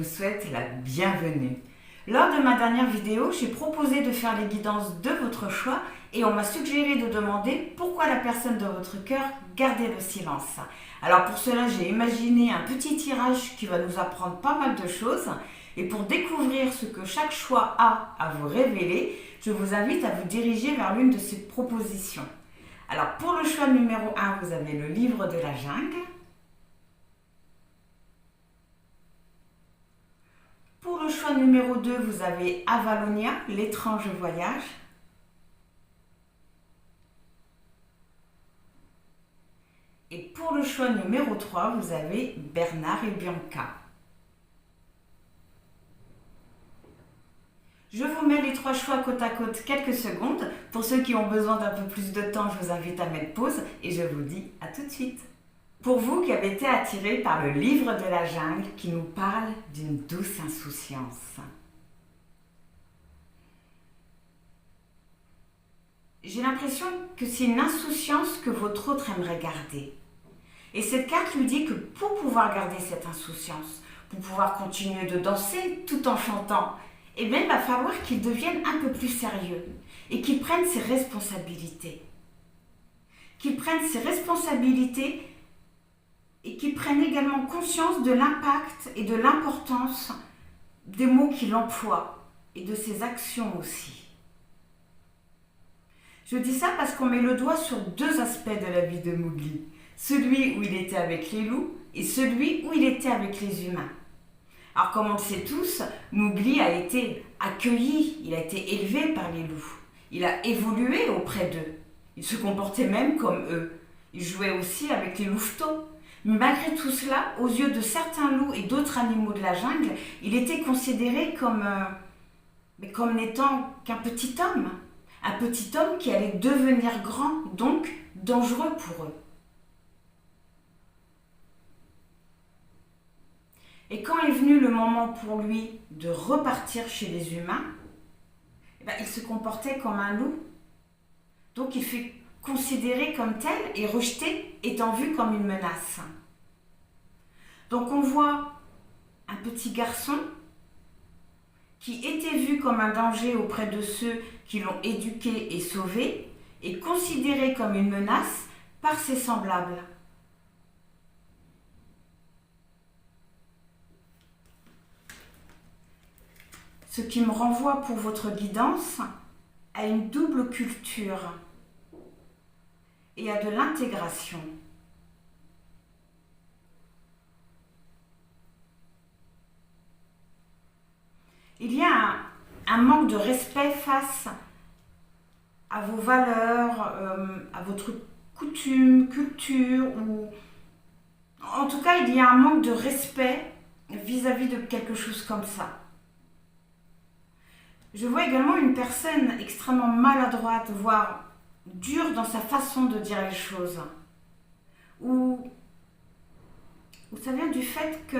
souhaite la bienvenue. Lors de ma dernière vidéo, j'ai proposé de faire les guidances de votre choix et on m'a suggéré de demander pourquoi la personne de votre cœur gardait le silence. Alors pour cela, j'ai imaginé un petit tirage qui va nous apprendre pas mal de choses. Et pour découvrir ce que chaque choix a à vous révéler, je vous invite à vous diriger vers l'une de ces propositions. Alors pour le choix numéro 1, vous avez le livre de la jungle. Pour le choix numéro 2, vous avez Avalonia, l'étrange voyage. Et pour le choix numéro 3, vous avez Bernard et Bianca. Je vous mets les 3 choix côte à côte quelques secondes. Pour ceux qui ont besoin d'un peu plus de temps, je vous invite à mettre pause et je vous dis à tout de suite. Pour vous qui avez été attirés par le livre de la jungle qui nous parle d'une douce insouciance. J'ai l'impression que c'est une insouciance que votre autre aimerait garder. Et cette carte lui dit que pour pouvoir garder cette insouciance, pour pouvoir continuer de danser tout en chantant, eh bien, il va falloir qu'il devienne un peu plus sérieux et qu'il prenne ses responsabilités. Qu'il prenne ses responsabilités et qu'il prenne également conscience de l'impact et de l'importance des mots qu'il emploie et de ses actions aussi. Je dis ça parce qu'on met le doigt sur 2 aspects de la vie de Mowgli. Celui où il était avec les loups et celui où il était avec les humains. Alors comme on le sait tous, Mowgli a été accueilli, il a été élevé par les loups. Il a évolué auprès d'eux. Il se comportait même comme eux. Il jouait aussi avec les louveteaux. Mais malgré tout cela, aux yeux de certains loups et d'autres animaux de la jungle, il était considéré comme n'étant qu'un petit homme. Un petit homme qui allait devenir grand, donc dangereux pour eux. Et quand est venu le moment pour lui de repartir chez les humains, il se comportait comme un loup. Donc il fut considéré comme tel et rejeté, étant vu comme une menace. Donc on voit un petit garçon qui était vu comme un danger auprès de ceux qui l'ont éduqué et sauvé et considéré comme une menace par ses semblables. Ce qui me renvoie pour votre guidance à une double culture et à de l'intégration. Il y a un manque de respect face à vos valeurs, à votre coutume, culture, ou en tout cas il y a un manque de respect vis-à-vis de quelque chose comme ça. Je vois également une personne extrêmement maladroite, voire dure dans sa façon de dire les choses. Ou ça vient du fait que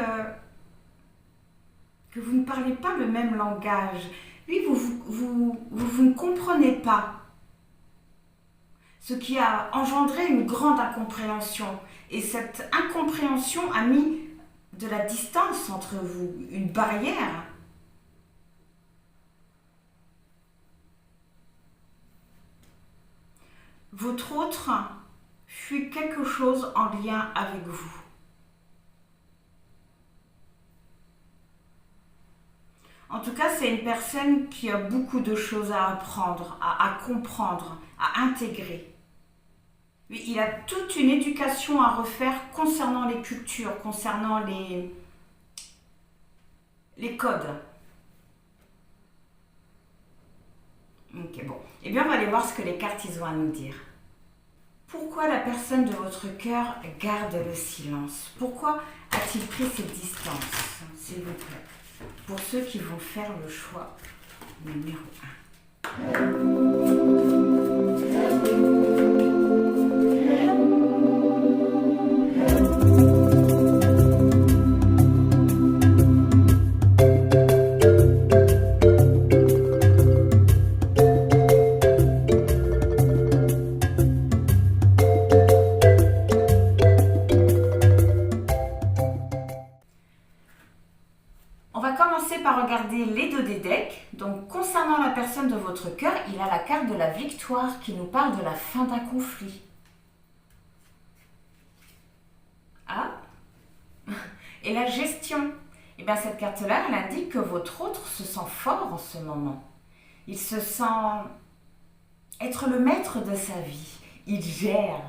vous ne parlez pas le même langage. Lui, vous ne comprenez pas. Ce qui a engendré une grande incompréhension. Et cette incompréhension a mis de la distance entre vous, une barrière. Votre autre fuit quelque chose en lien avec vous. En tout cas, c'est une personne qui a beaucoup de choses à apprendre, à comprendre, à intégrer. Il a toute une éducation à refaire concernant les cultures, concernant les codes. Ok, bon. Eh bien, on va aller voir ce que les cartes ils ont à nous dire. Pourquoi la personne de votre cœur garde le silence? Pourquoi a-t-il pris cette distance, s'il vous plaît? Pour ceux qui vont faire le choix numéro 1. On va va commencer par regarder les deux des decks. Donc, concernant la personne de votre cœur, il a la carte de la victoire qui nous parle de la fin d'un conflit. Ah. Et la gestion. Eh bien, cette carte-là, elle indique que votre autre se sent fort en ce moment. Il se sent être le maître de sa vie. Il gère.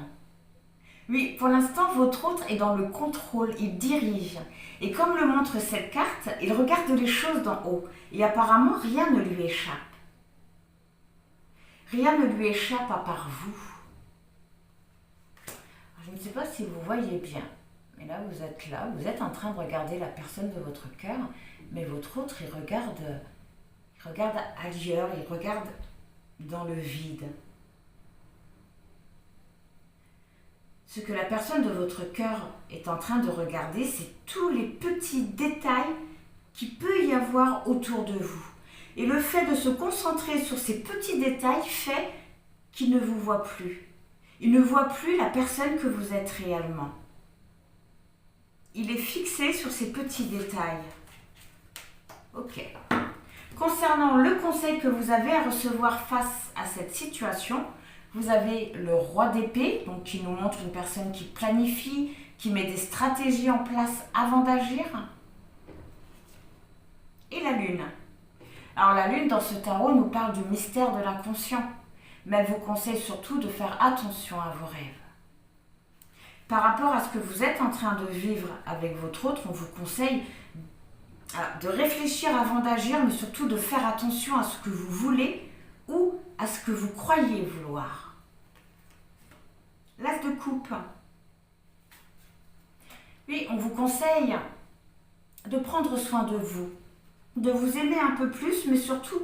Oui, pour l'instant, votre autre est dans le contrôle, il dirige. Et comme le montre cette carte, il regarde les choses d'en haut. Et apparemment, rien ne lui échappe. Rien ne lui échappe à part vous. Je ne sais pas si vous voyez bien. Mais là, vous êtes en train de regarder la personne de votre cœur. Mais votre autre, il regarde ailleurs, il regarde dans le vide. Ce que la personne de votre cœur est en train de regarder, c'est tous les petits détails qu'il peut y avoir autour de vous. Et le fait de se concentrer sur ces petits détails fait qu'il ne vous voit plus. Il ne voit plus la personne que vous êtes réellement. Il est fixé sur ces petits détails. Ok. Concernant le conseil que vous avez à recevoir face à cette situation, vous avez le roi d'épée, donc qui nous montre une personne qui planifie, qui met des stratégies en place avant d'agir. Et la lune. Alors la lune dans ce tarot nous parle du mystère de l'inconscient, mais elle vous conseille surtout de faire attention à vos rêves. Par rapport à ce que vous êtes en train de vivre avec votre autre, on vous conseille de réfléchir avant d'agir, mais surtout de faire attention à ce que vous voulez ou à ce que vous croyez vouloir. L'as de coupe. Oui, on vous conseille de prendre soin de vous aimer un peu plus, mais surtout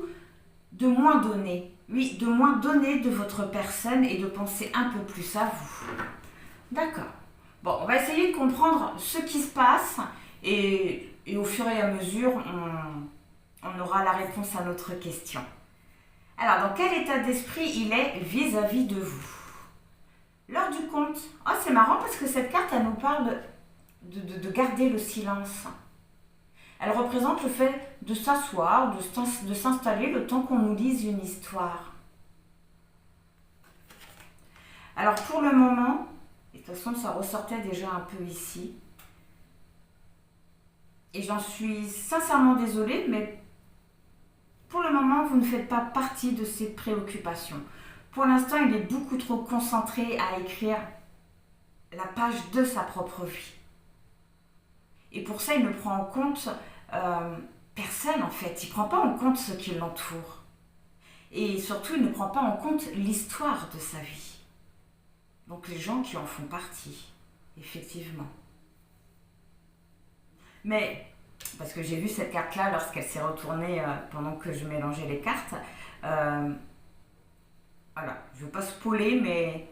de moins donner. Oui, de moins donner de votre personne et de penser un peu plus à vous. D'accord. Bon, on va essayer de comprendre ce qui se passe et au fur et à mesure, on aura la réponse à notre question. Alors, dans quel état d'esprit il est vis-à-vis de vous? L'heure du compte. Oh, c'est marrant parce que cette carte, elle nous parle de garder le silence. Elle représente le fait de s'asseoir, de s'installer le temps qu'on nous lise une histoire. Alors, pour le moment, et de toute façon, ça ressortait déjà un peu ici, et j'en suis sincèrement désolée, mais pour le moment, vous ne faites pas partie de ses préoccupations. Pour l'instant, il est beaucoup trop concentré à écrire la page de sa propre vie. Et pour ça, il ne prend en compte personne, en fait. Il ne prend pas en compte ce qui l'entoure. Et surtout, il ne prend pas en compte l'histoire de sa vie. Donc, les gens qui en font partie, effectivement. Mais, parce que j'ai vu cette carte-là lorsqu'elle s'est retournée pendant que je mélangeais les cartes. Voilà, je ne veux pas spoiler, mais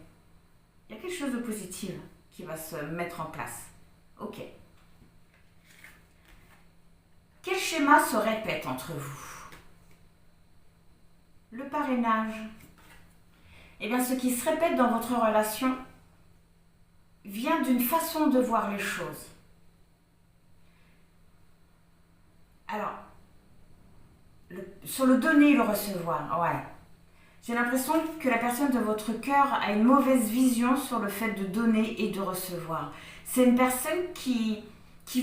il y a quelque chose de positif qui va se mettre en place. Ok. Quel schéma se répète entre vous? Le parrainage. Eh bien, ce qui se répète dans votre relation vient d'une façon de voir les choses. Alors, sur le donner et le recevoir, ouais. J'ai l'impression que la personne de votre cœur a une mauvaise vision sur le fait de donner et de recevoir. C'est une personne qui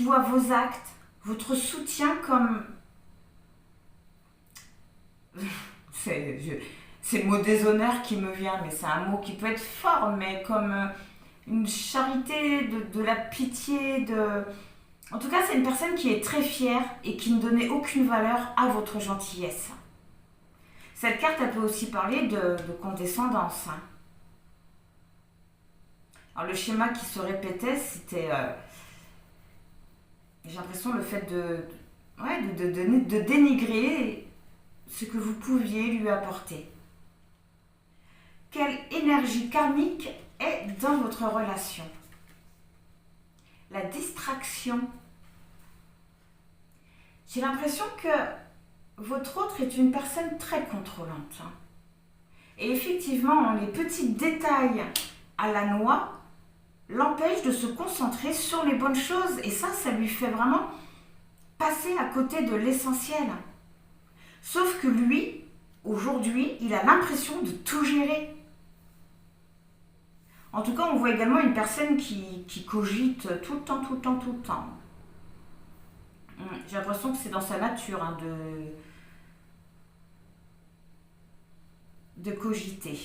voit vos actes, votre soutien comme... c'est le mot déshonneur qui me vient, mais c'est un mot qui peut être fort, mais comme une charité, de la pitié, En tout cas, c'est une personne qui est très fière et qui ne donnait aucune valeur à votre gentillesse. Cette carte, elle peut aussi parler de condescendance. Alors, le schéma qui se répétait, c'était... j'ai l'impression le fait de dénigrer ce que vous pouviez lui apporter. Quelle énergie karmique est dans votre relation? La distraction. J'ai l'impression que votre autre est une personne très contrôlante. Et effectivement, les petits détails à la noix l'empêchent de se concentrer sur les bonnes choses. Et ça lui fait vraiment passer à côté de l'essentiel. Sauf que lui, aujourd'hui, il a l'impression de tout gérer. En tout cas, on voit également une personne qui cogite tout le temps, tout le temps, tout le temps. J'ai l'impression que c'est dans sa nature hein, de cogiter.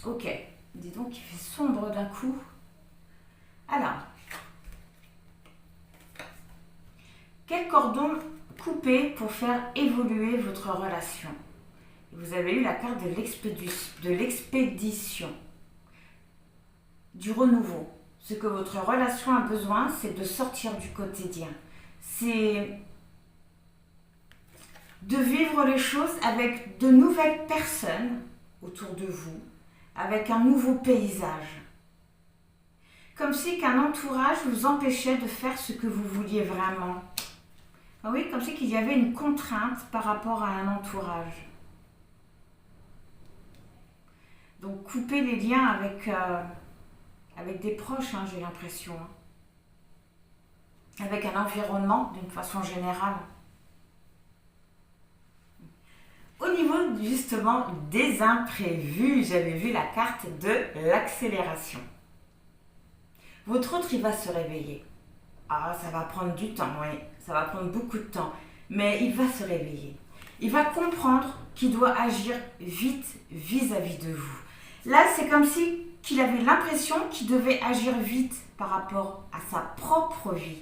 Ok, dis donc, il fait sombre d'un coup. Alors, quel cordon couper pour faire évoluer votre relation? Vous avez eu la carte de l'expédition, du renouveau. Ce que votre relation a besoin, c'est de sortir du quotidien. C'est de vivre les choses avec de nouvelles personnes autour de vous, avec un nouveau paysage. Comme si qu'un entourage vous empêchait de faire ce que vous vouliez vraiment. Ah oui, comme si qu'il y avait une contrainte par rapport à un entourage. Donc couper les liens avec des proches, hein, j'ai l'impression. Avec un environnement d'une façon générale. Au niveau justement des imprévus, j'avais vu la carte de l'accélération. Votre autre, il va se réveiller. Ah, ça va prendre du temps, oui, ça va prendre beaucoup de temps, mais il va se réveiller. Il va comprendre qu'il doit agir vite vis-à-vis de vous. Là, c'est comme si qu'il avait l'impression qu'il devait agir vite par rapport à sa propre vie.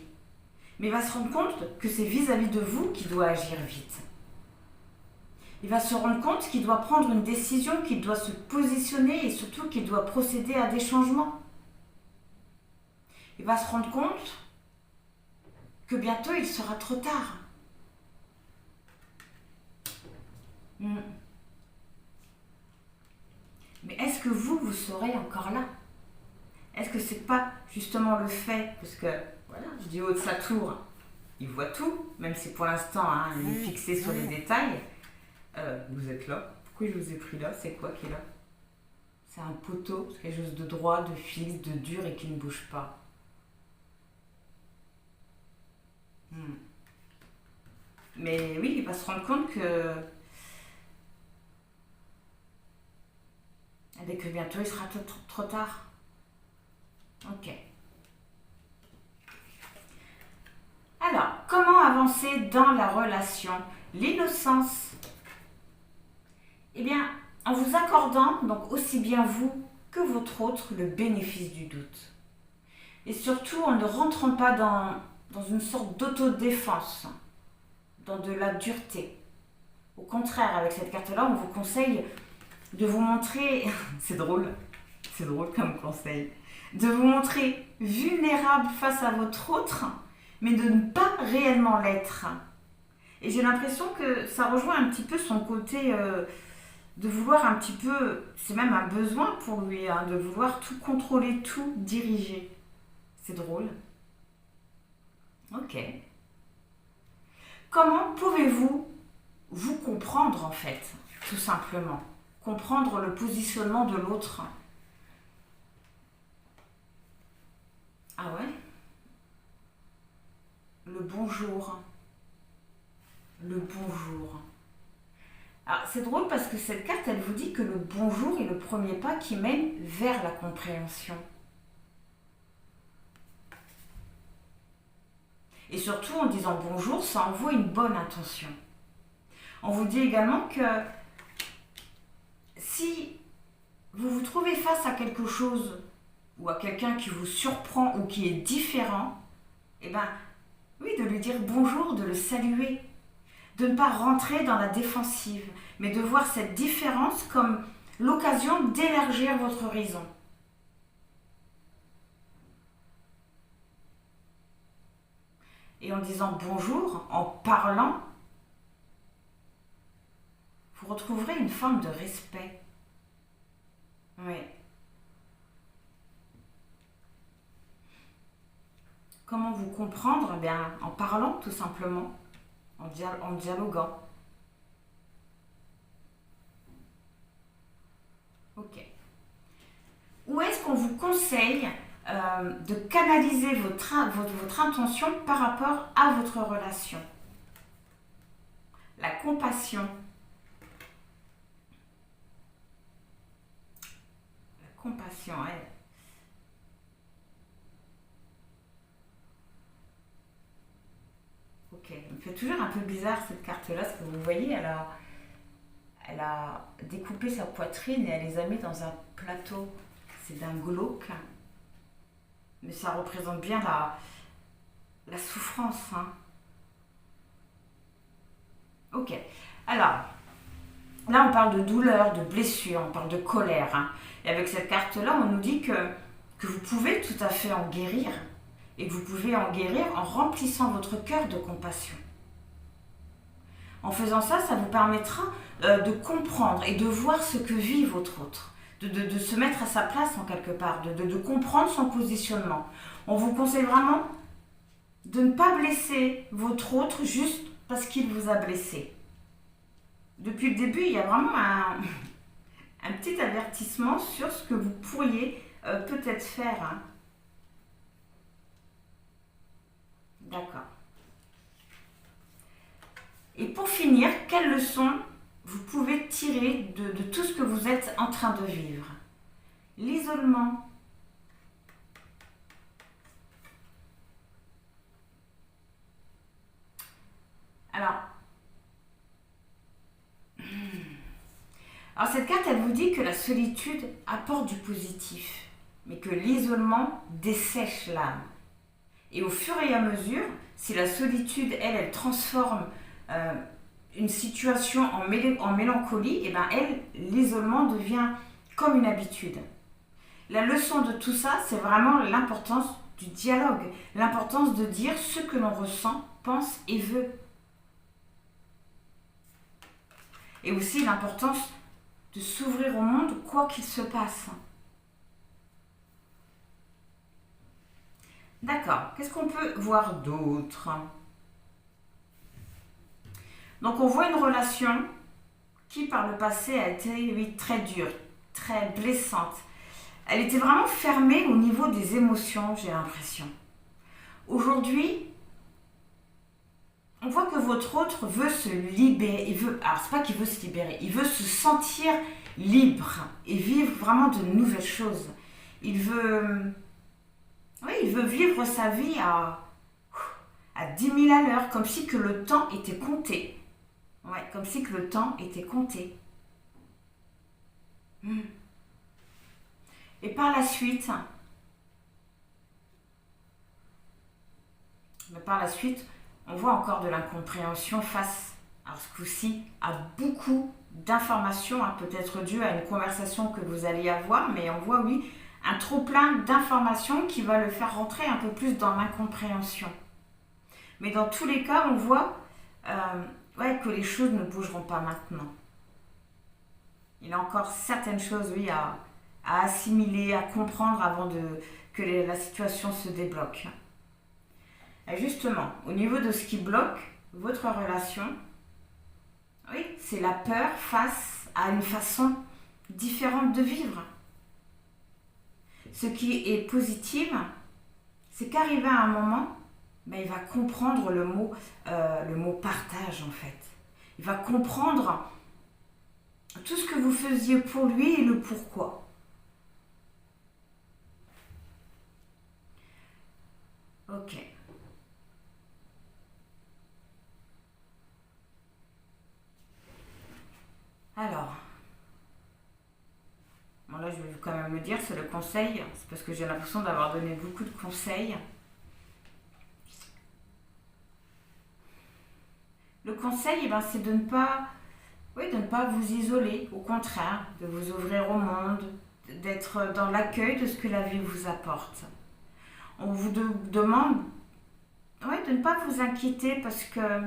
Mais il va se rendre compte que c'est vis-à-vis de vous qu'il doit agir vite. Il va se rendre compte qu'il doit prendre une décision, qu'il doit se positionner et surtout qu'il doit procéder à des changements. Il va se rendre compte que bientôt il sera trop tard. Mais est-ce que vous serez encore là? Est-ce que c'est pas justement le fait, parce que voilà, du haut de sa tour, il voit tout, même si pour l'instant hein, il est fixé sur les détails. Vous êtes là. Pourquoi je vous ai pris là? C'est quoi qui est là? C'est un poteau, c'est quelque chose de droit, de fixe, de dur et qui ne bouge pas. Mais oui, il va se rendre compte que bientôt il sera trop tard. Ok. Alors, comment avancer dans la relation? L'innocence. Eh bien, en vous accordant, donc aussi bien vous que votre autre, le bénéfice du doute. Et surtout, en ne rentrant pas dans une sorte d'autodéfense, dans de la dureté. Au contraire, avec cette carte-là, on vous conseille de vous montrer, c'est drôle comme conseil, de vous montrer vulnérable face à votre autre, mais de ne pas réellement l'être. Et j'ai l'impression que ça rejoint un petit peu son côté de vouloir un petit peu, c'est même un besoin pour lui, hein, de vouloir tout contrôler, tout diriger. C'est drôle. Ok. Comment pouvez-vous vous comprendre en fait, tout simplement? Comprendre le positionnement de l'autre. Ah ouais? Le bonjour. Le bonjour. Alors c'est drôle parce que cette carte, elle vous dit que le bonjour est le premier pas qui mène vers la compréhension. Et surtout, en disant bonjour, ça envoie une bonne intention. On vous dit également que si vous vous trouvez face à quelque chose ou à quelqu'un qui vous surprend ou qui est différent, eh bien, oui, de lui dire bonjour, de le saluer, de ne pas rentrer dans la défensive, mais de voir cette différence comme l'occasion d'élargir votre horizon. Et en disant bonjour, en parlant, vous retrouverez une forme de respect. Oui. Comment vous comprendre? Eh bien, en parlant tout simplement, en dialoguant. Ok. Où est-ce qu'on vous conseille de canaliser votre intention par rapport à votre relation. La compassion. La compassion, elle. Ok, elle me fait toujours un peu bizarre cette carte-là, parce que vous voyez, elle a découpé sa poitrine et elle les a mis dans un plateau. C'est d'un glauque. Mais ça représente bien la souffrance. Hein. Ok. Alors, là, on parle de douleur, de blessure, on parle de colère. Hein. Et avec cette carte-là, on nous dit que vous pouvez tout à fait en guérir. Et que vous pouvez en guérir en remplissant votre cœur de compassion. En faisant ça, ça vous permettra de comprendre et de voir ce que vit votre autre. De se mettre à sa place en quelque part, de comprendre son positionnement. On vous conseille vraiment de ne pas blesser votre autre juste parce qu'il vous a blessé. Depuis le début, il y a vraiment un petit avertissement sur ce que vous pourriez peut-être faire. Hein. D'accord. Et pour finir, quelle leçon vous pouvez tirer de tout ce que vous êtes en train de vivre? L'isolement. Alors cette carte, elle vous dit que la solitude apporte du positif, mais que l'isolement dessèche l'âme. Et au fur et à mesure, si la solitude, elle transforme une situation en mélancolie, et ben l'isolement devient comme une habitude. La leçon de tout ça, c'est vraiment l'importance du dialogue, l'importance de dire ce que l'on ressent, pense et veut. Et aussi l'importance de s'ouvrir au monde, quoi qu'il se passe. D'accord, qu'est-ce qu'on peut voir d'autre? Donc on voit une relation qui par le passé a été, oui, très dure, très blessante. Elle était vraiment fermée au niveau des émotions, j'ai l'impression. Aujourd'hui, on voit que votre autre veut se libérer. Alors c'est pas qu'il veut se libérer, il veut se sentir libre et vivre vraiment de nouvelles choses. Il veut vivre sa vie à 10 000 à l'heure, comme si que le temps était compté. Ouais, comme si que le temps était compté. Et par la suite, on voit encore de l'incompréhension face, alors ce coup-ci, à beaucoup d'informations, hein, peut-être dû à une conversation que vous allez avoir, mais on voit, oui, un trop-plein d'informations qui va le faire rentrer un peu plus dans l'incompréhension. Mais dans tous les cas, on voit que les choses ne bougeront pas maintenant. Il y a encore certaines choses, oui, à assimiler, à comprendre avant que la situation se débloque. Et justement, au niveau de ce qui bloque votre relation, oui, c'est la peur face à une façon différente de vivre. Ce qui est positif, c'est qu'arrivé à un moment, il va comprendre le mot partage en fait. Il va comprendre tout ce que vous faisiez pour lui et le pourquoi. Ok. Alors, bon là je vais quand même le dire, c'est le conseil, c'est parce que j'ai l'impression d'avoir donné beaucoup de conseils. Le conseil, c'est de ne pas vous isoler, au contraire, de vous ouvrir au monde, d'être dans l'accueil de ce que la vie vous apporte. On vous demande de ne pas vous inquiéter parce que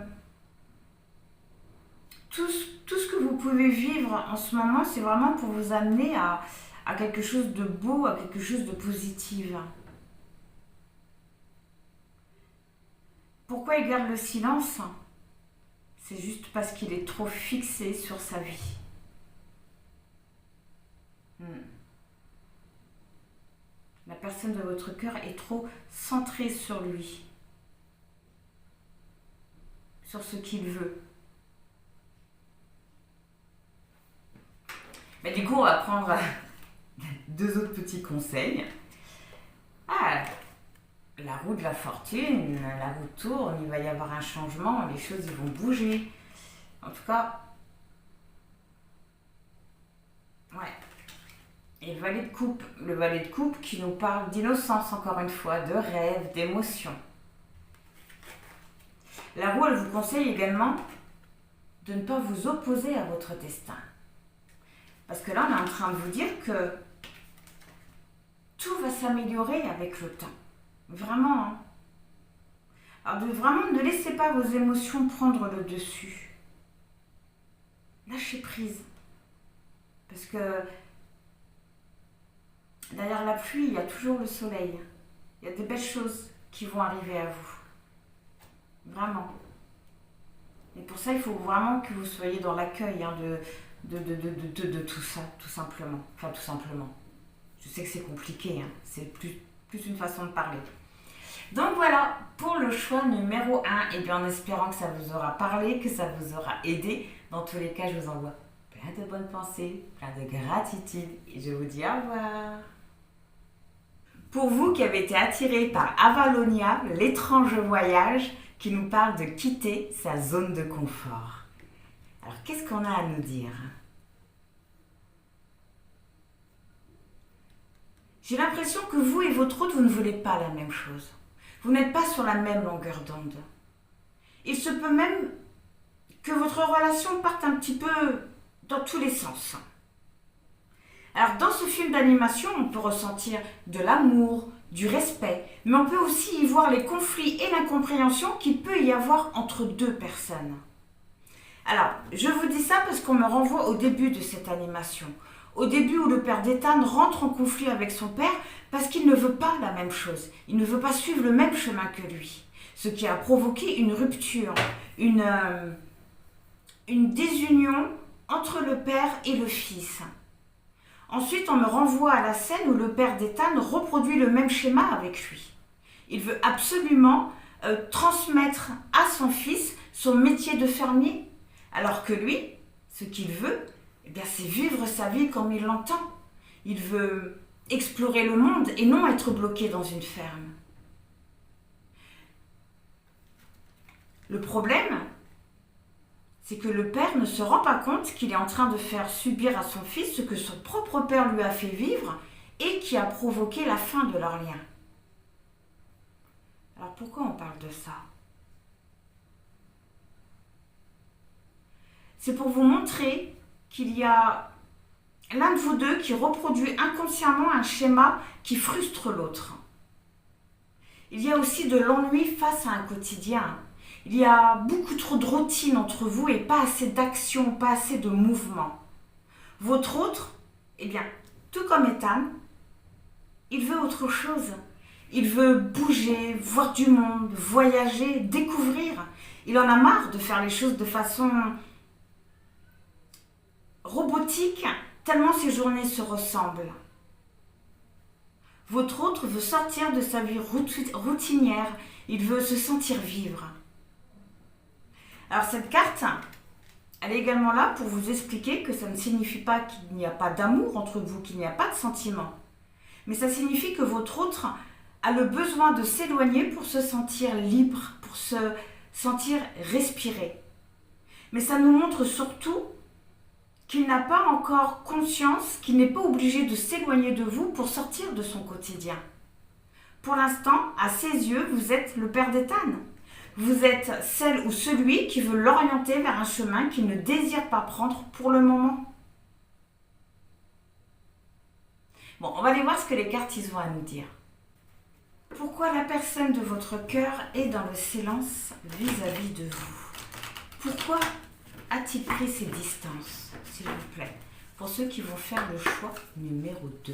tout ce que vous pouvez vivre en ce moment, c'est vraiment pour vous amener à quelque chose de beau, à quelque chose de positif. Pourquoi il garde le silence ? C'est juste parce qu'il est trop fixé sur sa vie. La personne personne de votre cœur est trop centrée sur lui, sur ce qu'il veut. Mais du coup, on va prendre 2 autres petits conseils. La roue de la fortune, la roue tourne, il va y avoir un changement, les choses vont bouger. En tout cas, ouais. Et le valet de coupe qui nous parle d'innocence, encore une fois, de rêve, d'émotion. La roue, elle vous conseille également de ne pas vous opposer à votre destin. Parce que là, on est en train de vous dire que tout va s'améliorer avec le temps. Vraiment. Hein. Alors, vraiment, ne laissez pas vos émotions prendre le dessus. Lâchez prise. Parce que derrière la pluie, il y a toujours le soleil. Il y a des belles choses qui vont arriver à vous. Vraiment. Et pour ça, il faut vraiment que vous soyez dans l'accueil de tout ça, tout simplement. Enfin, tout simplement. Je sais que c'est compliqué, hein. C'est plus une façon de parler. Donc voilà, pour le choix numéro 1, et bien en espérant que ça vous aura parlé, que ça vous aura aidé. Dans tous les cas, je vous envoie plein de bonnes pensées, plein de gratitude, et je vous dis au revoir. Pour vous qui avez été attirés par Avalonia, l'étrange voyage qui nous parle de quitter sa zone de confort. Alors, qu'est-ce qu'on a à nous dire ? J'ai l'impression que vous et votre hôte, vous ne voulez pas la même chose. Vous n'êtes pas sur la même longueur d'onde. Il se peut même que votre relation parte un petit peu dans tous les sens. Alors, dans ce film d'animation, on peut ressentir de l'amour, du respect, mais on peut aussi y voir les conflits et l'incompréhension qu'il peut y avoir entre 2 personnes. Alors, je vous dis ça parce qu'on me renvoie au début de cette animation. Au début où le père d'Ethan rentre en conflit avec son père parce qu'il ne veut pas la même chose. Il ne veut pas suivre le même chemin que lui. Ce qui a provoqué une rupture, une désunion entre le père et le fils. Ensuite, on me renvoie à la scène où le père d'Ethan reproduit le même schéma avec lui. Il veut absolument transmettre à son fils son métier de fermier, alors que lui, ce qu'il veut, eh bien, c'est vivre sa vie comme il l'entend. Il veut explorer le monde et non être bloqué dans une ferme. Le problème, c'est que le père ne se rend pas compte qu'il est en train de faire subir à son fils ce que son propre père lui a fait vivre et qui a provoqué la fin de leur lien. Alors pourquoi on parle de ça ? C'est pour vous montrer qu'il y a l'un de vous deux qui reproduit inconsciemment un schéma qui frustre l'autre. Il y a aussi de l'ennui face à un quotidien. Il y a beaucoup trop de routine entre vous et pas assez d'action, pas assez de mouvement. Votre autre, eh bien, tout comme Ethan, il veut autre chose. Il veut bouger, voir du monde, voyager, découvrir. Il en a marre de faire les choses de façon robotique, tellement ses journées se ressemblent. Votre autre veut sortir de sa vie routinière. Il veut se sentir vivre. Alors cette carte, elle est également là pour vous expliquer que ça ne signifie pas qu'il n'y a pas d'amour entre vous, qu'il n'y a pas de sentiment. Mais ça signifie que votre autre a le besoin de s'éloigner pour se sentir libre, pour se sentir respirer. Mais ça nous montre surtout qu'il n'a pas encore conscience, qu'il n'est pas obligé de s'éloigner de vous pour sortir de son quotidien. Pour l'instant, à ses yeux, vous êtes le père d'Ethan. Vous êtes celle ou celui qui veut l'orienter vers un chemin qu'il ne désire pas prendre pour le moment. Bon, on va aller voir ce que les cartes ils ont à nous dire. Pourquoi la personne de votre cœur est dans le silence vis-à-vis de vous? Pourquoi a-t-il pris ses distances, s'il vous plaît, pour ceux qui vont faire le choix numéro 2.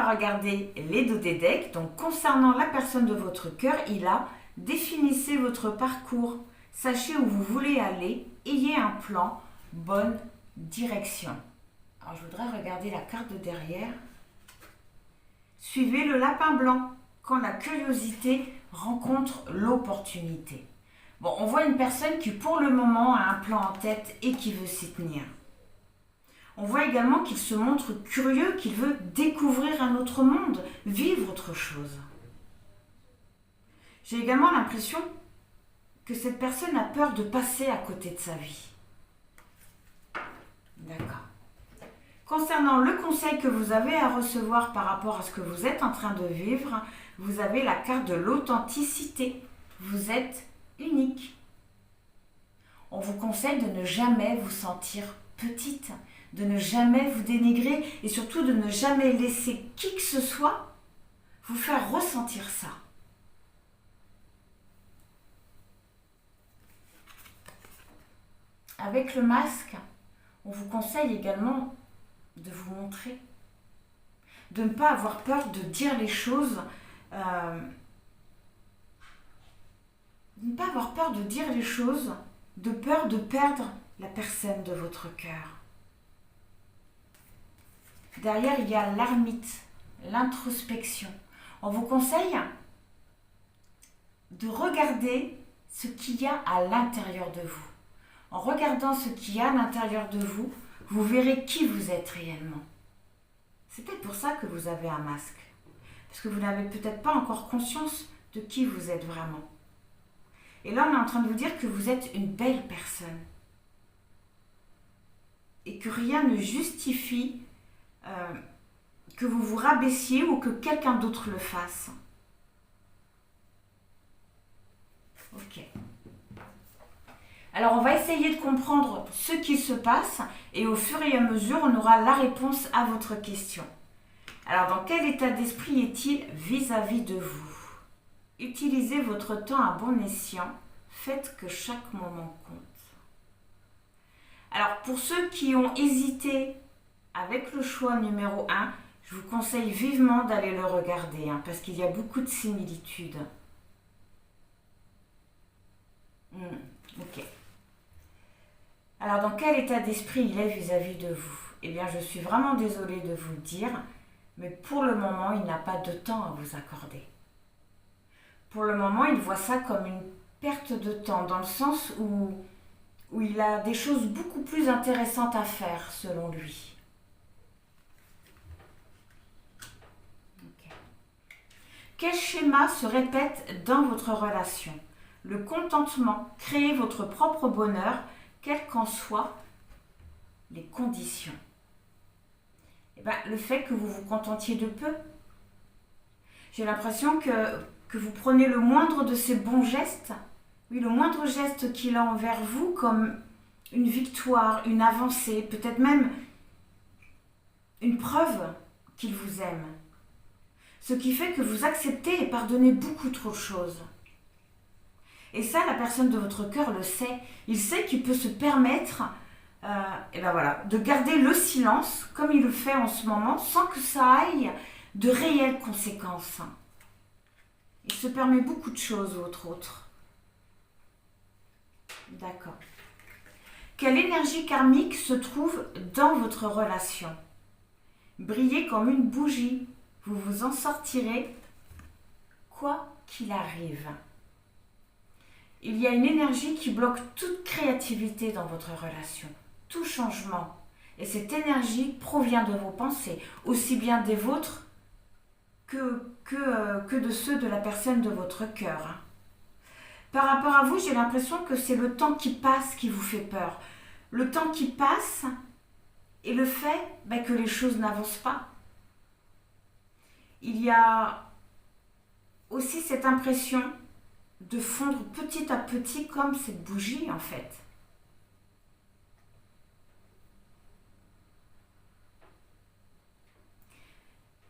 va regarder les dos des decks. Donc concernant la personne de votre cœur, il a définissez votre parcours, sachez où vous voulez aller, ayez un plan, bonne direction. Alors je voudrais regarder la carte de derrière. Suivez le lapin blanc quand la curiosité rencontre l'opportunité. Bon, on voit une personne qui pour le moment a un plan en tête et qui veut s'y tenir. On voit également qu'il se montre curieux, qu'il veut découvrir un autre monde, vivre autre chose. J'ai également l'impression que cette personne a peur de passer à côté de sa vie. D'accord. Concernant le conseil que vous avez à recevoir par rapport à ce que vous êtes en train de vivre, vous avez la carte de l'authenticité. Vous êtes unique. On vous conseille de ne jamais vous sentir petite, de ne jamais vous dénigrer et surtout de ne jamais laisser qui que ce soit vous faire ressentir ça. Avec le masque, on vous conseille également de vous montrer, de ne pas avoir peur de dire les choses, de peur de perdre la personne de votre cœur. Derrière, il y a l'ermite, l'introspection. On vous conseille de regarder ce qu'il y a à l'intérieur de vous. En regardant ce qu'il y a à l'intérieur de vous, vous verrez qui vous êtes réellement. C'est peut-être pour ça que vous avez un masque. Parce que vous n'avez peut-être pas encore conscience de qui vous êtes vraiment. Et là, on est en train de vous dire que vous êtes une belle personne. Et que rien ne justifie que vous vous rabaissiez ou que quelqu'un d'autre le fasse. Ok. Alors, on va essayer de comprendre ce qui se passe et au fur et à mesure, on aura la réponse à votre question. Alors, dans quel état d'esprit est-il vis-à-vis de vous? Utilisez votre temps à bon escient. Faites que chaque moment compte. Alors, pour ceux qui ont hésité avec le choix numéro 1, je vous conseille vivement d'aller le regarder, parce qu'il y a beaucoup de similitudes. Ok. Alors, dans quel état d'esprit il est vis-à-vis de vous? Eh bien, je suis vraiment désolée de vous le dire, mais pour le moment, il n'a pas de temps à vous accorder. Pour le moment, il voit ça comme une perte de temps, dans le sens où il a des choses beaucoup plus intéressantes à faire, selon lui. Okay. Quel schéma se répète dans votre relation? Le contentement, créer votre propre bonheur, quelles qu'en soient les conditions. Eh bien, le fait que vous vous contentiez de peu. J'ai l'impression que vous prenez le moindre de ces bons gestes, oui, le moindre geste qu'il a envers vous comme une victoire, une avancée, peut-être même une preuve qu'il vous aime. Ce qui fait que vous acceptez et pardonnez beaucoup trop de choses. Et ça, la personne de votre cœur le sait. Il sait qu'il peut se permettre de garder le silence, comme il le fait en ce moment, sans que ça aille de réelles conséquences. Il se permet beaucoup de choses, autre. D'accord. Quelle énergie karmique se trouve dans votre relation? Brillez comme une bougie. Vous vous en sortirez, quoi qu'il arrive. Il y a une énergie qui bloque toute créativité dans votre relation, tout changement. Et cette énergie provient de vos pensées, aussi bien des vôtres que de ceux de la personne de votre cœur. Par rapport à vous, j'ai l'impression que c'est le temps qui passe qui vous fait peur. Le temps qui passe et le fait que les choses n'avancent pas. Il y a aussi cette impression de fondre petit à petit comme cette bougie en fait.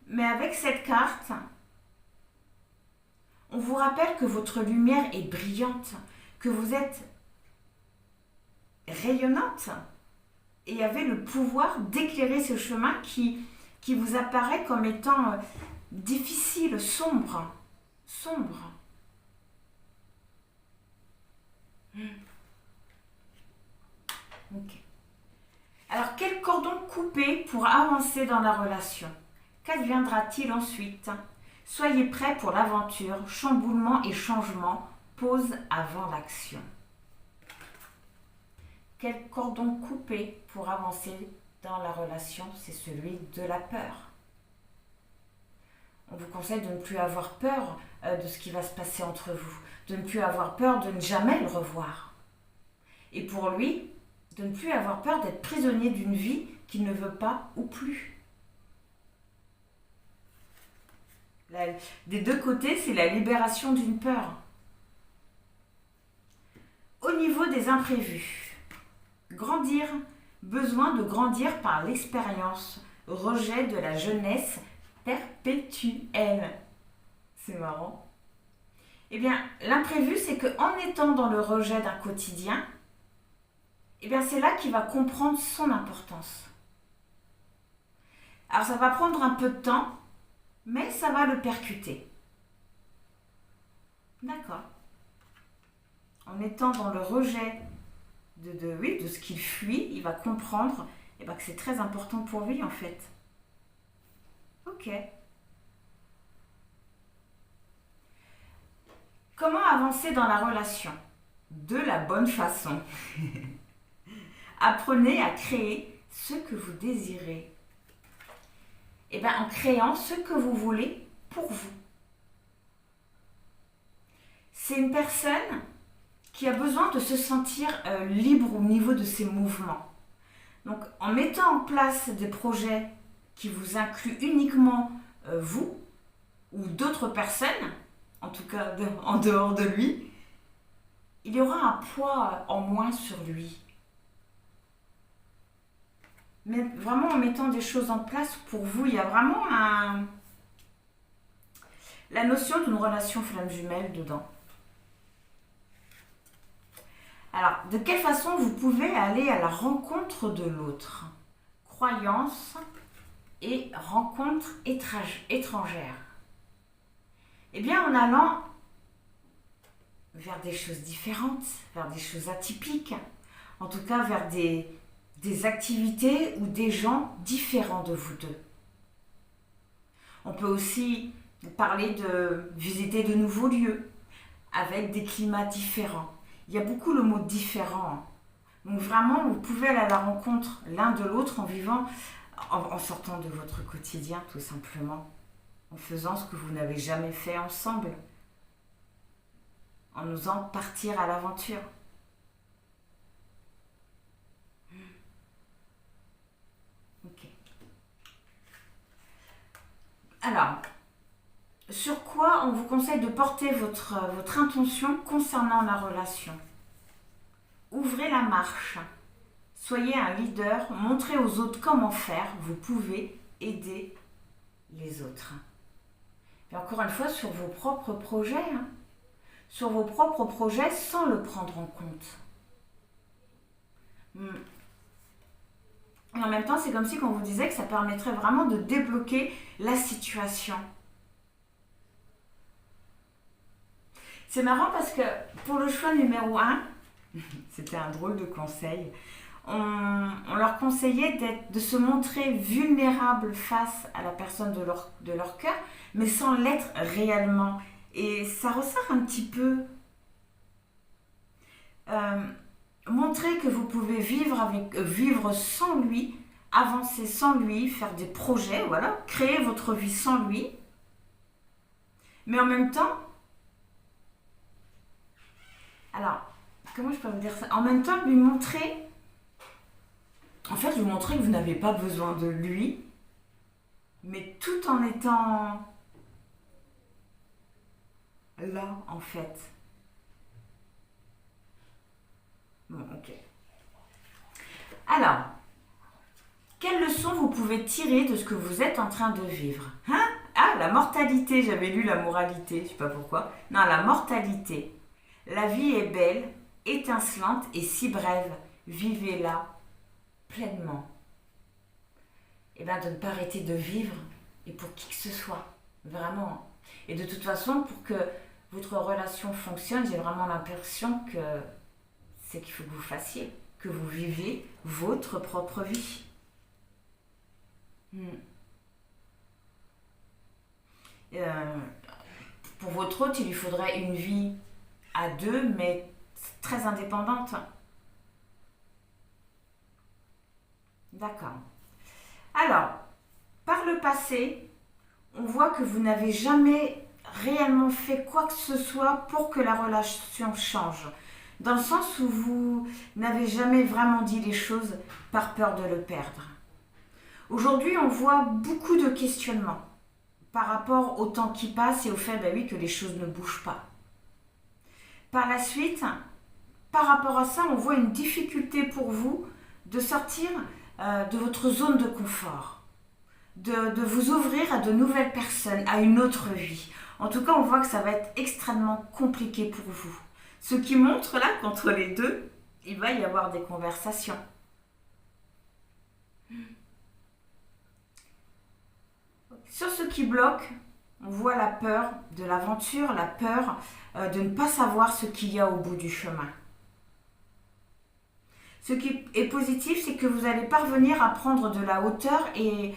Mais avec cette carte, on vous rappelle que votre lumière est brillante, que vous êtes rayonnante et avez le pouvoir d'éclairer ce chemin qui qui vous apparaît comme étant difficile, sombre. Ok. Alors, quel cordon couper pour avancer dans la relation? Qu'adviendra-t-il ensuite? Soyez prêts pour l'aventure, chamboulement et changement, pause avant l'action. Quel cordon couper pour avancer dans la relation? C'est celui de la peur. On vous conseille de ne plus avoir peur de ce qui va se passer entre vous, de ne plus avoir peur de ne jamais le revoir. Et pour lui, de ne plus avoir peur d'être prisonnier d'une vie qu'il ne veut pas ou plus. Des deux côtés, c'est la libération d'une peur. Au niveau des imprévus, grandir, besoin de grandir par l'expérience, rejet de la jeunesse perpétuelle. C'est marrant. Eh bien, l'imprévu, c'est qu'en étant dans le rejet d'un quotidien, eh bien, c'est là qu'il va comprendre son importance. Alors, ça va prendre un peu de temps, mais ça va le percuter. D'accord. En étant dans le rejet de ce qu'il fuit, il va comprendre que c'est très important pour lui, en fait. Ok. Comment avancer dans la relation? De la bonne façon. Apprenez à créer ce que vous désirez. En créant ce que vous voulez pour vous. C'est une personne qui a besoin de se sentir libre au niveau de ses mouvements. Donc, en mettant en place des projets qui vous incluent uniquement vous ou d'autres personnes, en tout cas en dehors de lui, il y aura un poids en moins sur lui. Mais vraiment en mettant des choses en place pour vous, il y a vraiment la notion d'une relation flamme jumelle dedans. Alors, de quelle façon vous pouvez aller à la rencontre de l'autre? Croyance et rencontre étrangère. Eh bien, en allant vers des choses différentes, vers des choses atypiques, en tout cas vers des activités ou des gens différents de vous deux. On peut aussi parler de visiter de nouveaux lieux avec des climats différents. Il y a beaucoup le mot différent. Donc vraiment, vous pouvez aller à la rencontre l'un de l'autre en sortant de votre quotidien tout simplement, en faisant ce que vous n'avez jamais fait ensemble, en osant partir à l'aventure. Ok. Alors, sur quoi on vous conseille de porter votre intention concernant la relation? Ouvrez la marche. Soyez un leader. Montrez aux autres comment faire. Vous pouvez aider les autres. Et encore une fois, sur vos propres projets. Sur vos propres projets sans le prendre en compte. Et en même temps, c'est comme si on vous disait que ça permettrait vraiment de débloquer la situation. C'est marrant parce que pour le choix numéro 1, c'était un drôle de conseil, on leur conseillait de se montrer vulnérable face à la personne de leur cœur, mais sans l'être réellement. Et ça ressort un petit peu. Montrer que vous pouvez vivre sans lui, avancer sans lui, faire des projets, voilà, créer votre vie sans lui. Mais en même temps, alors, comment je peux vous dire ça? En même temps, lui montrer que vous n'avez pas besoin de lui, mais tout en étant là, en fait. Bon, ok. Alors, quelle leçon vous pouvez tirer de ce que vous êtes en train de vivre? La mortalité, j'avais lu la moralité, je sais pas pourquoi. Non, la mortalité. La vie est belle, étincelante et si brève. Vivez-la pleinement. de ne pas arrêter de vivre, et pour qui que ce soit, vraiment. Et de toute façon, pour que votre relation fonctionne, j'ai vraiment l'impression que c'est qu'il faut que vous fassiez, que vous viviez votre propre vie. Pour votre autre, il lui faudrait une vie à deux, mais très indépendante. D'accord. Alors, par le passé, on voit que vous n'avez jamais réellement fait quoi que ce soit pour que la relation change. Dans le sens où vous n'avez jamais vraiment dit les choses par peur de le perdre. Aujourd'hui, on voit beaucoup de questionnements par rapport au temps qui passe et au fait que les choses ne bougent pas. Par la suite, par rapport à ça, on voit une difficulté pour vous de sortir de votre zone de confort, de vous ouvrir à de nouvelles personnes, à une autre vie. En tout cas, on voit que ça va être extrêmement compliqué pour vous. Ce qui montre là qu'entre les deux, il va y avoir des conversations. Sur ce qui bloque, on voit la peur de l'aventure, la peur de ne pas savoir ce qu'il y a au bout du chemin. Ce qui est positif, c'est que vous allez parvenir à prendre de la hauteur et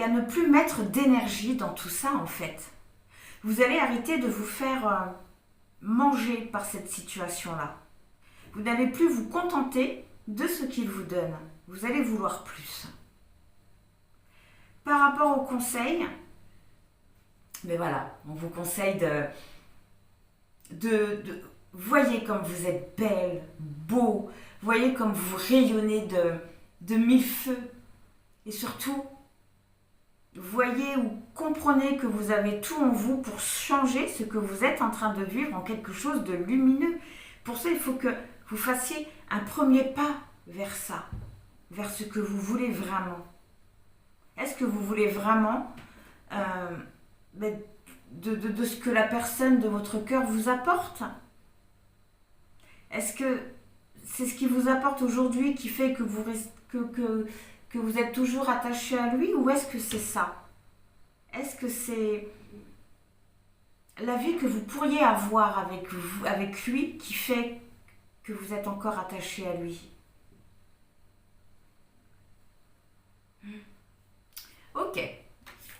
à ne plus mettre d'énergie dans tout ça en fait. Vous allez arrêter de vous faire manger par cette situation-là. Vous n'allez plus vous contenter de ce qu'il vous donne. Vous allez vouloir plus. Par rapport au conseil, mais voilà, on vous conseille de voyez comme vous êtes belle, beau, voyez comme vous rayonnez de mille feux. Et surtout, voyez ou comprenez que vous avez tout en vous pour changer ce que vous êtes en train de vivre en quelque chose de lumineux. Pour ça, il faut que vous fassiez un premier pas vers ça, vers ce que vous voulez vraiment. Est-ce que vous voulez vraiment de ce que la personne de votre cœur vous apporte? Est-ce que c'est ce qui vous apporte aujourd'hui qui fait que vous êtes toujours attaché à lui, ou est-ce que c'est ça? Est-ce que c'est la vie que vous pourriez avoir avec lui qui fait que vous êtes encore attaché à lui? Ok.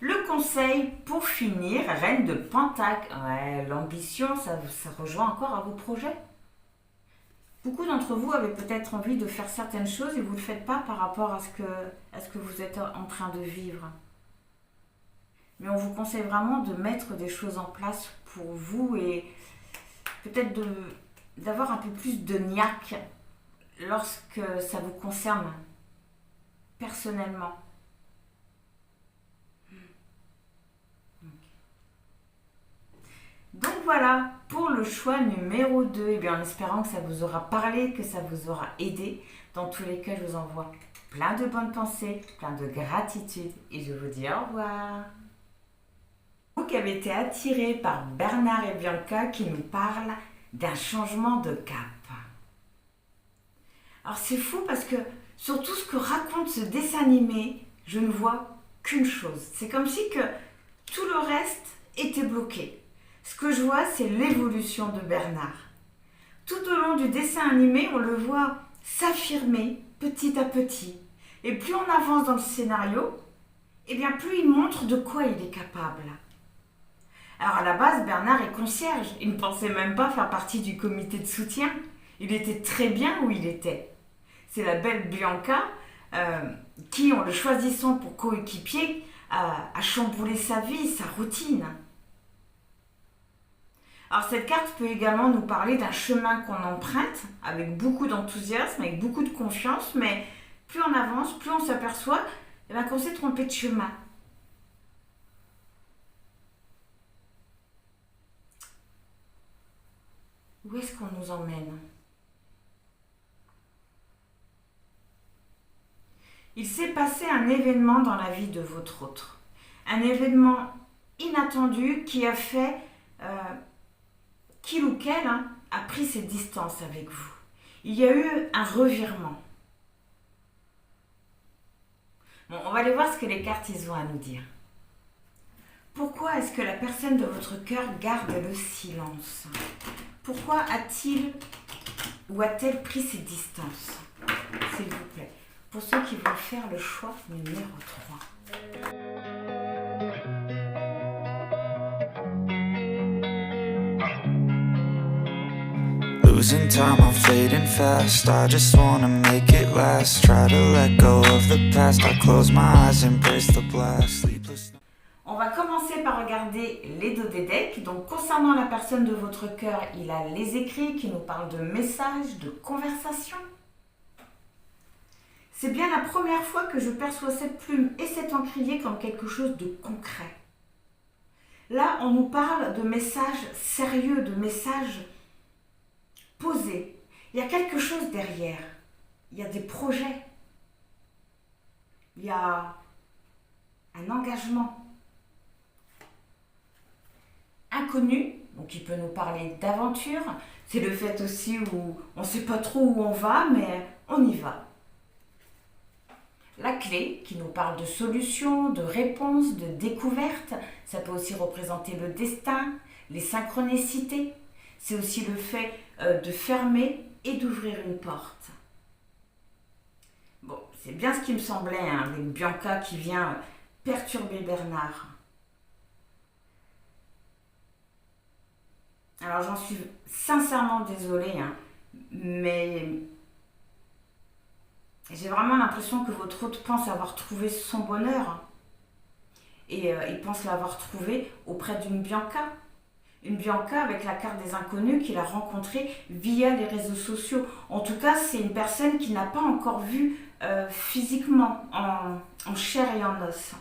Le conseil pour finir, Reine de Pentacle. Ouais, l'ambition, ça rejoint encore à vos projets. Beaucoup d'entre vous avaient peut-être envie de faire certaines choses et vous ne le faites pas par rapport à ce que vous êtes en train de vivre. Mais on vous conseille vraiment de mettre des choses en place pour vous et peut-être d'avoir un peu plus de niaque lorsque ça vous concerne personnellement. Donc voilà, pour le choix numéro 2, et bien en espérant que ça vous aura parlé, que ça vous aura aidé. Dans tous les cas, je vous envoie plein de bonnes pensées, plein de gratitude et je vous dis au revoir. Vous qui avez été attirés par Bernard et Bianca qui nous parlent d'un changement de cap. Alors c'est fou parce que sur tout ce que raconte ce dessin animé, je ne vois qu'une chose. C'est comme si que tout le reste était bloqué. Ce que je vois, c'est l'évolution de Bernard. Tout au long du dessin animé, on le voit s'affirmer petit à petit. Et plus on avance dans le scénario, et bien plus il montre de quoi il est capable. Alors à la base, Bernard est concierge. Il ne pensait même pas faire partie du comité de soutien. Il était très bien où il était. C'est la belle Bianca qui, en le choisissant pour coéquipier, a chamboulé sa vie, sa routine. Alors cette carte peut également nous parler d'un chemin qu'on emprunte avec beaucoup d'enthousiasme, avec beaucoup de confiance, mais plus on avance, plus on s'aperçoit qu'on s'est trompé de chemin. Où est-ce qu'on nous emmène? Il s'est passé un événement dans la vie de votre autre. Un événement inattendu qui a fait qu'il ou qu'elle a pris ses distances avec vous. Il y a eu un revirement. Bon, on va aller voir ce que les cartes ils ont à nous dire. Pourquoi est-ce que la personne de votre cœur garde le silence? Pourquoi a-t-il ou a-t-elle pris ses distances? S'il vous plaît. Pour ceux qui vont faire le choix numéro 3. Losing time, I'm fading fast. I just wanna make it last. Try to let go of the past. I close my eyes, embrace the blast. Sleepless. On va commencer par regarder les dos des decks. Donc concernant la personne de votre cœur, il a les écrits qui nous parlent de messages, de conversations. C'est bien la première fois que je perçois cette plume et cet encrier comme quelque chose de concret. Là, on nous parle de messages sérieux, de messages posés. Il y a quelque chose derrière. Il y a des projets. Il y a un engagement. Inconnu, donc il peut nous parler d'aventure. C'est le fait aussi où on ne sait pas trop où on va, mais on y va. La clé qui nous parle de solutions, de réponses, de découvertes. Ça peut aussi représenter le destin, les synchronicités. C'est aussi le fait de fermer et d'ouvrir une porte. Bon, c'est bien ce qui me semblait, hein, avec Bianca qui vient perturber Bernard. Alors j'en suis sincèrement désolée, hein, mais j'ai vraiment l'impression que votre hôte pense avoir trouvé son bonheur. Hein, et il pense l'avoir trouvé auprès d'une Bianca. Une Bianca avec la carte des inconnus qu'il a rencontrée via les réseaux sociaux. En tout cas, c'est une personne qu'il n'a pas encore vue physiquement, en chair et en os.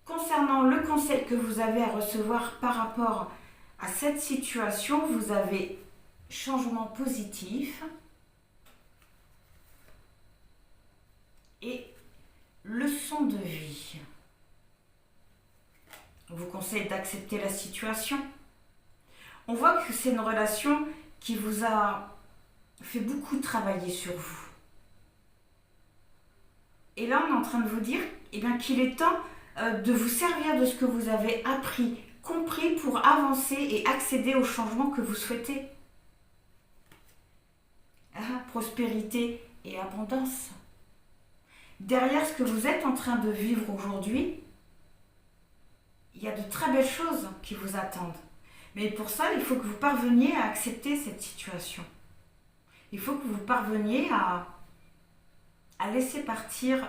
Concernant le conseil que vous avez à recevoir par rapport à cette situation, vous avez changement positif et leçon de vie. On vous conseille d'accepter la situation. On voit que c'est une relation qui vous a fait beaucoup travailler sur vous. Et là, on est en train de vous dire qu'il est temps de vous servir de ce que vous avez appris, compris pour avancer et accéder au changement que vous souhaitez. Prospérité et abondance. Derrière ce que vous êtes en train de vivre aujourd'hui, il y a de très belles choses qui vous attendent. Mais pour ça, il faut que vous parveniez à accepter cette situation. Il faut que vous parveniez à laisser partir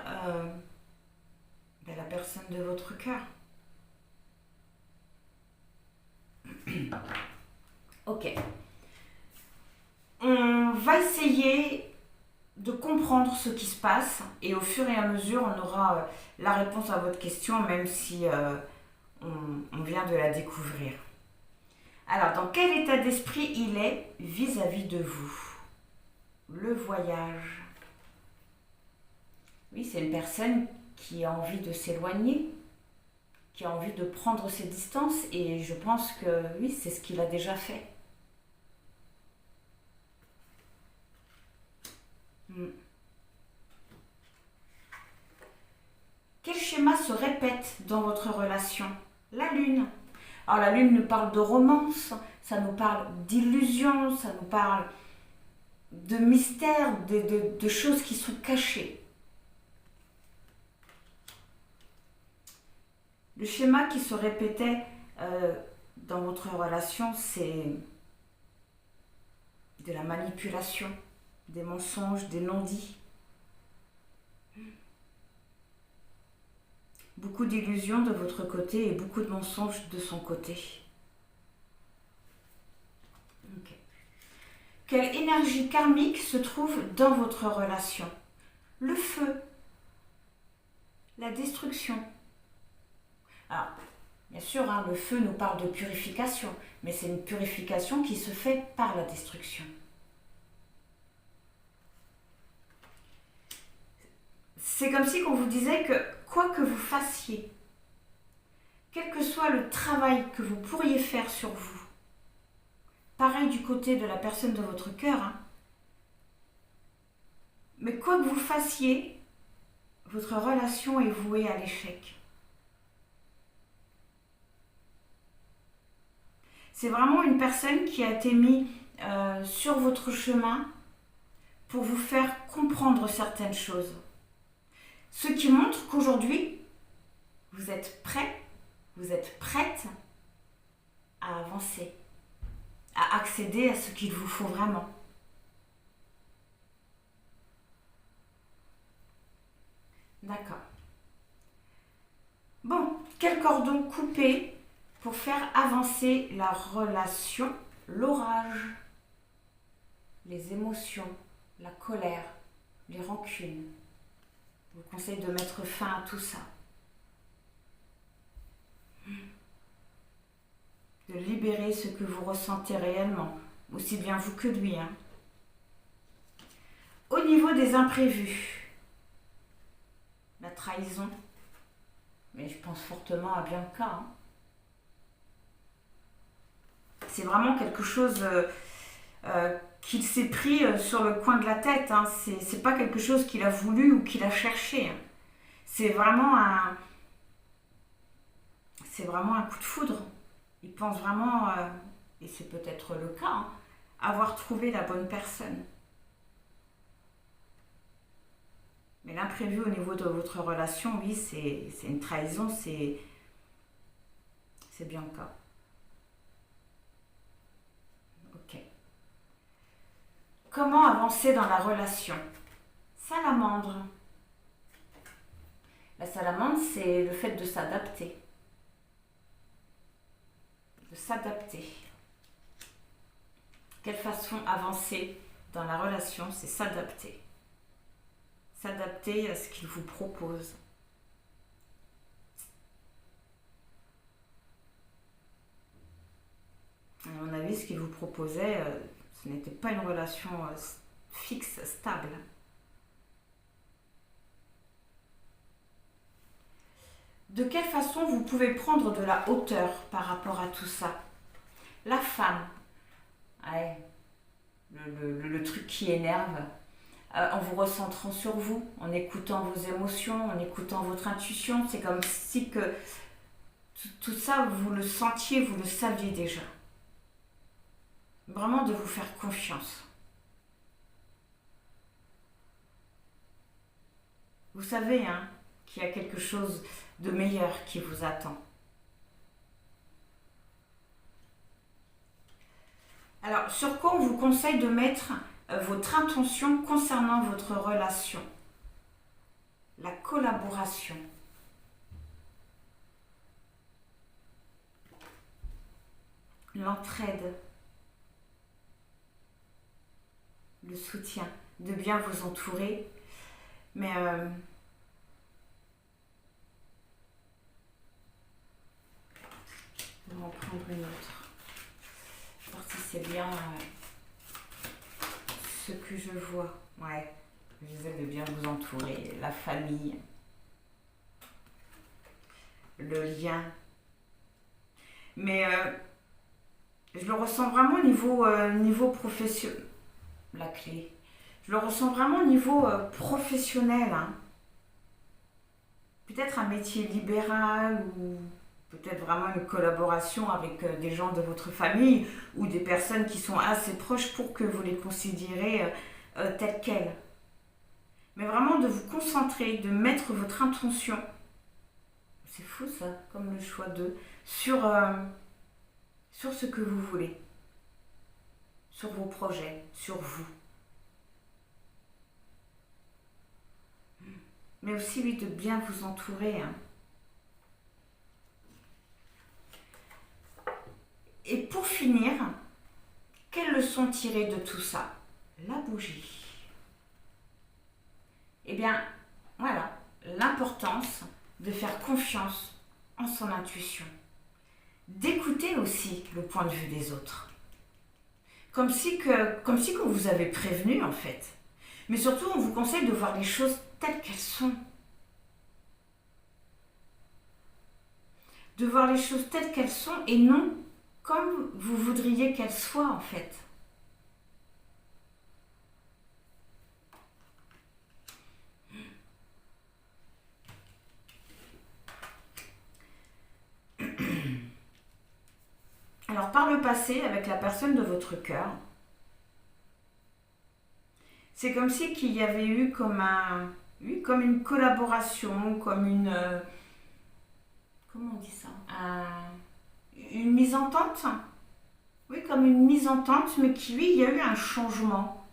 la personne de votre cœur. Ok. On va essayer de comprendre ce qui se passe et au fur et à mesure, on aura la réponse à votre question, même si on vient de la découvrir. Alors, dans quel état d'esprit il est vis-à-vis de vous? Le voyage. Oui, c'est une personne qui a envie de s'éloigner, qui a envie de prendre ses distances, et je pense que oui, c'est ce qu'il a déjà fait. Quel schéma se répète dans votre relation? La lune. Alors la lune nous parle de romance, ça nous parle d'illusions, ça nous parle de mystères, de choses qui sont cachées. Le schéma qui se répétait dans votre relation, c'est de la manipulation, des mensonges, des non-dits. Beaucoup d'illusions de votre côté et beaucoup de mensonges de son côté. Okay. Quelle énergie karmique se trouve dans votre relation? Le feu, la destruction. Alors, bien sûr, hein, le feu nous parle de purification, mais c'est une purification qui se fait par la destruction. C'est comme si on vous disait que quoi que vous fassiez, quel que soit le travail que vous pourriez faire sur vous, pareil du côté de la personne de votre cœur, hein, Mais quoi que vous fassiez, votre relation est vouée à l'échec. C'est vraiment une personne qui a été mise sur votre chemin pour vous faire comprendre certaines choses. Ce qui montre qu'aujourd'hui, vous êtes prêt, vous êtes prête à avancer, à accéder à ce qu'il vous faut vraiment. D'accord. Bon, quel cordon couper pour faire avancer la relation? L'orage, les émotions, la colère, les rancunes. Je vous conseille de mettre fin à tout ça. De libérer ce que vous ressentez réellement, aussi bien vous que lui. Au niveau des imprévus, la trahison, mais je pense fortement à Bianca. C'est vraiment quelque chose qu'il s'est pris sur le coin de la tête. C'est pas quelque chose qu'il a voulu ou qu'il a cherché. C'est vraiment un coup de foudre. Il pense vraiment, et c'est peut-être le cas, avoir trouvé la bonne personne. Mais l'imprévu au niveau de votre relation, oui, c'est une trahison, c'est Bianca. Ok. Comment avancer dans la relation? Salamandre. La salamandre, c'est le fait de s'adapter. De s'adapter. Quelle façon avancer dans la relation? C'est s'adapter. S'adapter à ce qu'il vous propose. À mon avis, ce qu'il vous proposait, ce n'était pas une relation fixe, stable. De quelle façon vous pouvez prendre de la hauteur par rapport à tout ça? La femme, ouais, le truc qui énerve, en vous recentrant sur vous, en écoutant vos émotions, en écoutant votre intuition, c'est comme si que tout ça, vous le sentiez, vous le saviez déjà. Vraiment de vous faire confiance. Vous savez qu'il y a quelque chose de meilleur qui vous attend. Alors, sur quoi on vous conseille de mettre votre intention concernant votre relation? La collaboration. L'entraide. Le soutien. De bien vous entourer. Mais on va en prendre une autre. Voir si c'est bien ce que je vois. Ouais, je disais de bien vous entourer. La famille. Le lien. Mais je le ressens vraiment au niveau professionnel. La clé. Je le ressens vraiment au niveau professionnel. Peut-être un métier libéral ou peut-être vraiment une collaboration avec des gens de votre famille ou des personnes qui sont assez proches pour que vous les considérez telles quelles. Mais vraiment de vous concentrer, de mettre votre intention, c'est fou ça, comme le choix de, sur ce que vous voulez, sur vos projets, sur vous. Mais aussi, oui, de bien vous entourer. Et pour finir, quelle leçon tirer de tout ça? La bougie. Eh bien, voilà, l'importance de faire confiance en son intuition. D'écouter aussi le point de vue des autres. Comme si qu'on vous avait prévenu, en fait. Mais surtout, on vous conseille de voir les choses telles qu'elles sont. De voir les choses telles qu'elles sont et non comme vous voudriez qu'elles soient, en fait. Alors par le passé, avec la personne de votre cœur, c'est comme si qu'il y avait eu comme comme une collaboration, comme une, comment on dit ça, une mise en tente. Oui, comme une mise en tente, mais il y a eu un changement.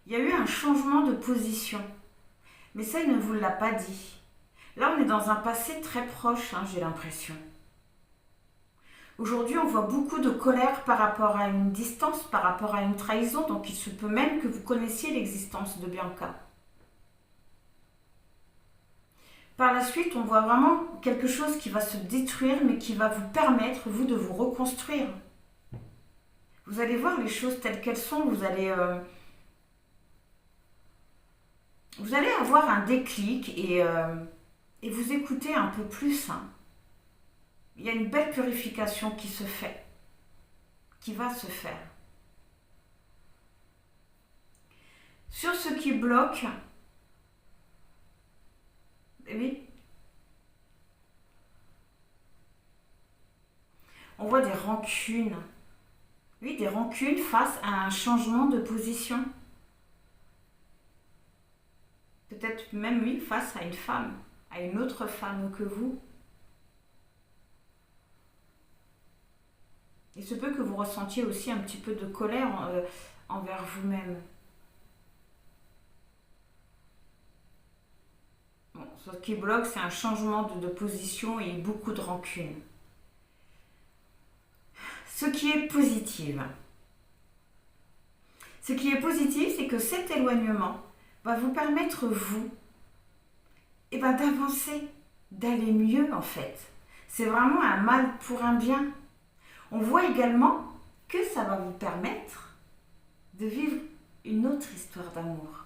Il y a eu un changement de position. Mais ça, il ne vous l'a pas dit. Là, on est dans un passé très proche, hein, j'ai l'impression. Aujourd'hui, on voit beaucoup de colère par rapport à une distance, par rapport à une trahison. Donc, il se peut même que vous connaissiez l'existence de Bianca. Par la suite, on voit vraiment quelque chose qui va se détruire, mais qui va vous permettre, vous, de vous reconstruire. Vous allez voir les choses telles qu'elles sont. Vous allez avoir un déclic et vous écouter un peu plus. Hein. Il y a une belle purification qui se fait, qui va se faire. Sur ce qui bloque, oui, on voit des rancunes. Oui, des rancunes face à un changement de position. Peut-être même, oui, face à une femme, à une autre femme que vous. Il se peut que vous ressentiez aussi un petit peu de colère envers vous-même. Bon, ce qui bloque, c'est un changement de position et beaucoup de rancune. Ce qui est positif. Ce qui est positif, c'est que cet éloignement va vous permettre, vous, d'avancer, d'aller mieux en fait. C'est vraiment un mal pour un bien. On voit également que ça va vous permettre de vivre une autre histoire d'amour.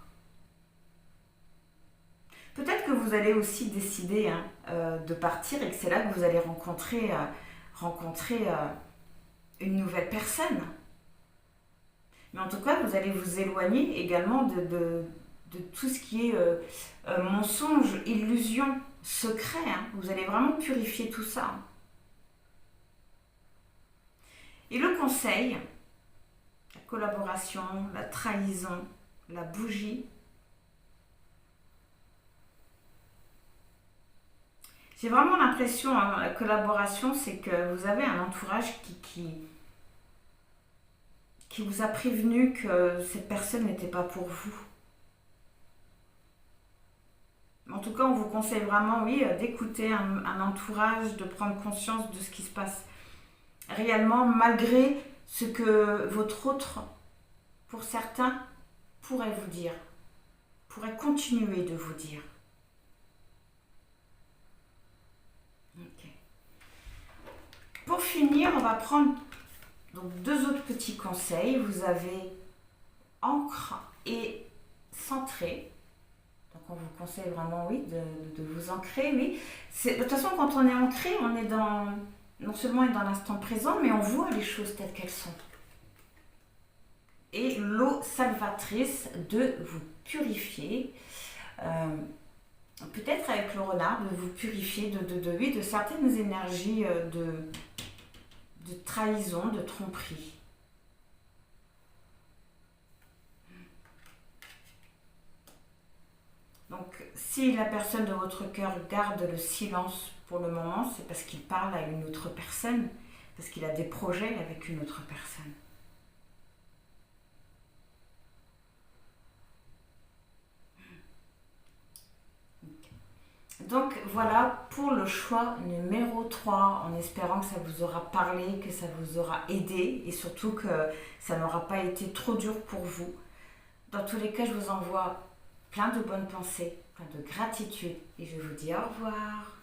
Peut-être que vous allez aussi décider de partir et que c'est là que vous allez rencontrer une nouvelle personne. Mais en tout cas, vous allez vous éloigner également de tout ce qui est mensonge, illusion, secret. Hein. Vous allez vraiment purifier tout ça. Et le conseil, la collaboration, la trahison, la bougie. J'ai vraiment l'impression, la collaboration, c'est que vous avez un entourage qui vous a prévenu que cette personne n'était pas pour vous. En tout cas, on vous conseille vraiment, oui, d'écouter un entourage, de prendre conscience de ce qui se passe réellement, malgré ce que votre autre, pour certains, pourrait vous dire, pourrait continuer de vous dire. Okay. Pour finir, on va prendre donc deux autres petits conseils. Vous avez ancre et centré. Donc on vous conseille vraiment, oui, de vous ancrer. Oui. De toute façon, quand on est ancré, on est non seulement dans l'instant présent, mais on voit les choses telles qu'elles sont. Et l'eau salvatrice de vous purifier, peut-être avec le renard, de vous purifier de certaines énergies de trahison, de tromperie. Donc, si la personne de votre cœur garde le silence pour le moment, c'est parce qu'il parle à une autre personne, parce qu'il a des projets avec une autre personne. Donc voilà pour le choix numéro 3, en espérant que ça vous aura parlé, que ça vous aura aidé et surtout que ça n'aura pas été trop dur pour vous. Dans tous les cas, je vous envoie plein de bonnes pensées, plein de gratitude et je vous dis au revoir.